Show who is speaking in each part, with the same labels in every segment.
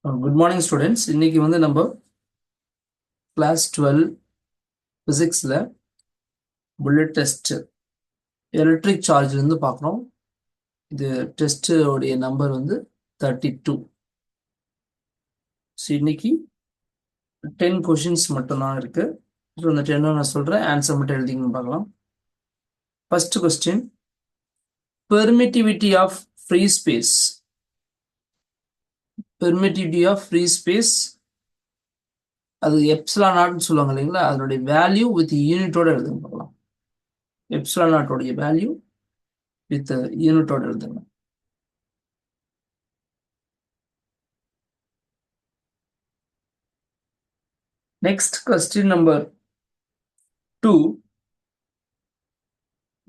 Speaker 1: Good morning students. இன்னைக்கு வந்து நம்ம class 12 physicsல bullet test electric charge இருந்து பார்க்கறோம். இது டெஸ்ட் உடைய நம்பர் வந்து 32. இன்னைக்கு 10 questions மட்டும் தான் இருக்கு. அந்த 10 நான் சொல்றேன், ஆன்சர் மட்டும் எழுதிங்க பார்க்கலாம். First question, permittivity of free space. Permittivity of free space அது எப்சிலான் நாட்னு சொல்லுவாங்க இல்லைங்களா, அதனுடைய வேல்யூ வித் யூனிட்டோட எழுதுங்க பார்க்கலாம். எப்சிலான் நாட்டோடைய வேல்யூ வித் யூனிட்டோட எழுதுங்க. Next question number 2.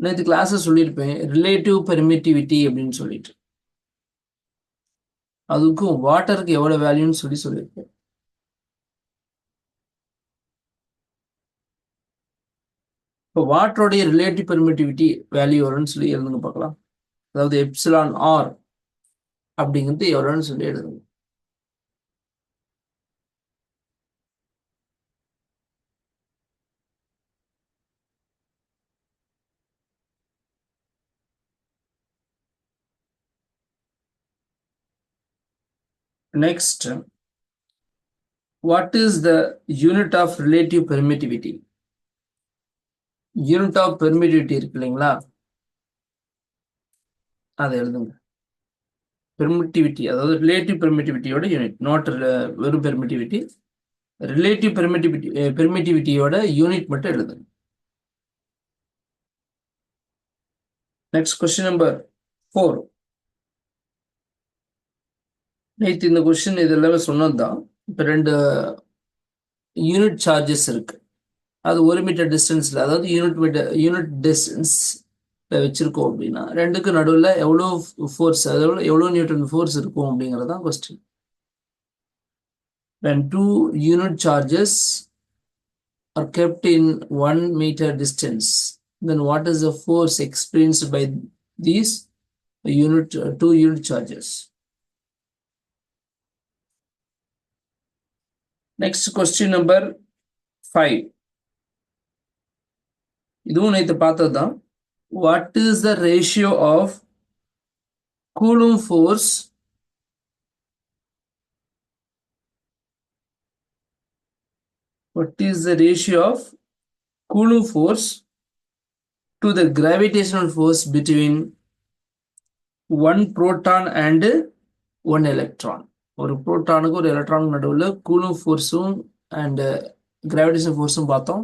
Speaker 1: நேற்று கிளாஸை சொல்லியிருப்பேன் ரிலேட்டிவ் பெர்மிட்டிவிட்டி அப்படின்னு சொல்லிட்டு, அதுக்கும் வாட்டருக்கு எவ்வளவு வேல்யூன்னு சொல்லியிருப்பேன். இப்போ வாட்டருடைய ரிலேட்டிவ் பெர்மிட்டிவிட்டி வேல்யூ எவ்வளோன்னு சொல்லி எழுதுங்க பார்க்கலாம். அதாவது எப்சிலான் ஆர் அப்படிங்கிறது எவ்வளோன்னு சொல்லி எழுதுங்க. Next, what is the unit of relative permittivity? Unit of permittivity இருக்கு இல்லைங்களா, அதை எழுதுங்க. பெர்மிட்டிவிட்டி அதாவது ரிலேட்டிவ் பெர்மிட்டிவிட்டியோட யூனிட், நாட் வெறும் பெர்மிட்டிவிட்டி, ரிலேட்டிவ் பெர்மிட்டிவிட்டியோட யூனிட் மட்டும் எழுதுங்க. Next question number 4. நேற்று இந்த கொஸ்டின் இது எல்லாமே சொன்னதுதான். இப்போ 2 யூனிட் சார்ஜஸ் இருக்கு, அது 1 மீட்டர் டிஸ்டன்ஸ்ல, அதாவது யூனிட் டிஸ்டன்ஸ் வச்சிருக்கோம் அப்படின்னா ரெண்டுக்கு நடுவில் எவ்வளோ ஃபோர்ஸ், அதாவது எவ்வளோ நியூட்டன் ஃபோர்ஸ் இருக்கும் அப்படிங்கிறது தான் question. When 2 unit charges are kept in 1 meter distance, then what is the force experienced by these 2 unit charges? Next question number 5. இதுவும் நேற்று பார்த்தது தான். What is the ratio of Coulomb force to the gravitational force between 1 proton and 1 electron? ஒரு புரோட்டானுக்கு ஒரு எலக்ட்ரானுக்கு நடுவில் coulomb ஃபோர்ஸும் and gravitation ஃபோர்ஸும் பார்த்தோம்.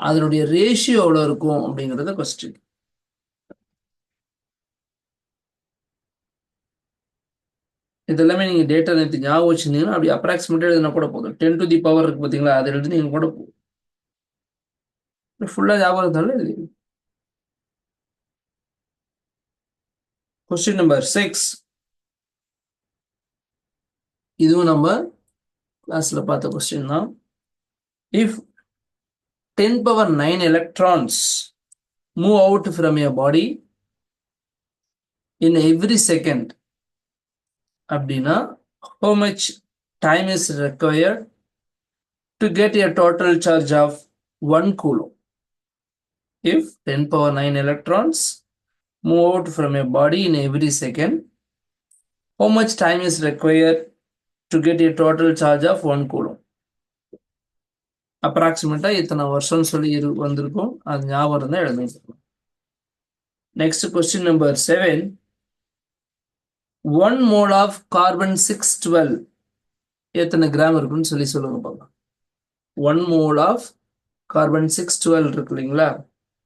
Speaker 1: அதனுடைய ratio எவ்வளோ இருக்கும் அப்படிங்கிறத கொஸ்டின். இதெல்லாமே நீங்கள் டேட்டா நேற்று ஞாபகம் வச்சுருந்தீங்கன்னா அப்படி அப்ராக்சிமேட்டாக எழுதினா கூட போதும். 10 to the power இருக்கு பார்த்தீங்களா, அதை எழுதி நீங்கள் கூட போதும். ஃபுல்லாக ஞாபகம் இருந்தாலும் எழுதி. Question number 6. இதுவும் நம்ம கிளாஸ்ல பார்த்த கொஸ்டின் தான். If 10⁹ electrons move out from a body in every second, அப்படின்னா how much time is required to get a total charge of 1 coulomb? If 10⁹ electrons move out from a body in every second, how much time is required to get a total charge of 1 coulomb? அப்ராக்சிமேட்டா இத்தனை வருஷம் சொல்லி வந்திருக்கும், அது ஞாபகம் இருந்தால் எழுதிருக்கோம். Next question number 7. 1 mole of carbon 612 எத்தனை கிராம் இருக்குன்னு சொல்லி சொல்லுங்க பார்க்கலாம். 1 mole of carbon 612 இருக்கு இல்லைங்களா,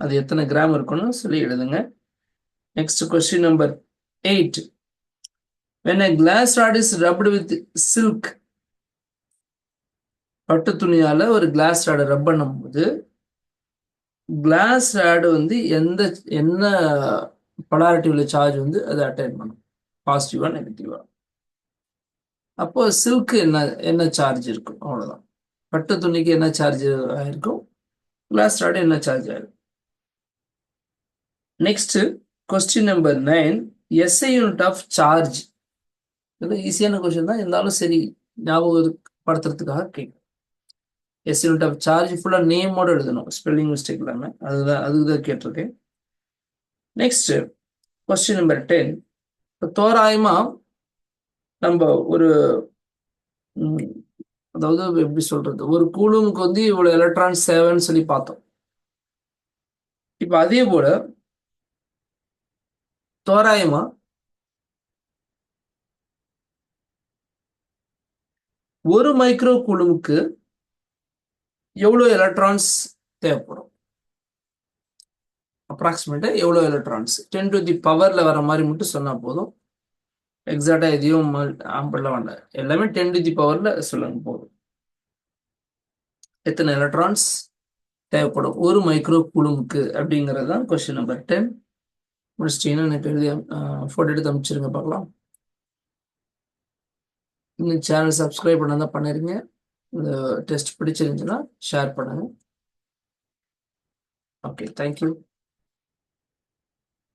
Speaker 1: அது எத்தனை கிராம் இருக்குன்னு சொல்லி எழுதுங்க. Next question number 8. when a glass rod is rubbed with silk, பட்டு துணியால ஒரு கிளாஸ் ராடை ரப் பண்ணும்போது கிளாஸ் ராடு வந்து என்ன பொலாரிட்டியில சார்ஜ் வந்து அதை அட்டைன் பண்ணும், பாசிட்டிவா நெகட்டிவா. அப்போ சில்க்கு என்ன சார்ஜ் இருக்கும், அவ்வளவுதான். பட்டு துணிக்கு என்ன சார்ஜ் ஆயிருக்கும், கிளாஸ் ராடு என்ன சார்ஜ் ஆயிருக்கும். Next question number 9. SI unit of charge இதெல்லாம் ஈஸியான கொஸ்டின் தான், இருந்தாலும் சரி ஞாபகப்படுத்துறதுக்காக கேட்கும். எஸ் யூனிட் ஆஃப் சார்ஜ் ஃபுல்லாக நேமோட எழுதணும், ஸ்பெல்லிங் மிஸ்டேக் இல்லாமல். அதுதான் கேட்டிருக்கேன். Next question number 10. இப்போ தோராயமா நம்ம ஒரு அதாவது எப்படி சொல்றது, ஒரு கூலுமுக்கு வந்து இவ்வளவு எலக்ட்ரான்ஸ் தேவைன்னு சொல்லி பார்த்தோம். இப்ப அதே போல தோராயமா ஒரு மைக்ரோ கூலுமுக்கு எவ்வளவு எலக்ட்ரான்ஸ் தேவைப்படும், அப்ராக்சிமேட்டா எவ்வளவு எலக்ட்ரான்ஸ், 10 to the பவர்ல வர மாதிரி மட்டும் சொன்னா போதும். எக்ஸாக்டா எதையும் ஆம்பிள்ல வேண்டாம், எல்லாமே 10 to the பவர்ல சொல்லுங்க போதும். எத்தனை எலக்ட்ரான்ஸ் தேவைப்படும் ஒரு மைக்ரோ கூலுமுக்கு அப்படிங்கிறது தான் கொஸ்டின் நம்பர் 10. முடிச்சிட்டீங்கன்னா எனக்கு எழுதி போட்டோ எடுத்து அமைச்சிருங்க பார்க்கலாம். இன்னும் சேனல் சப்ஸ்கிரைப் பண்ணாதான் பண்ணிருங்க. இந்த டெஸ்ட் பிடிச்சிருந்துச்சுன்னா ஷேர் பண்ணுங்க. Okay, thank you.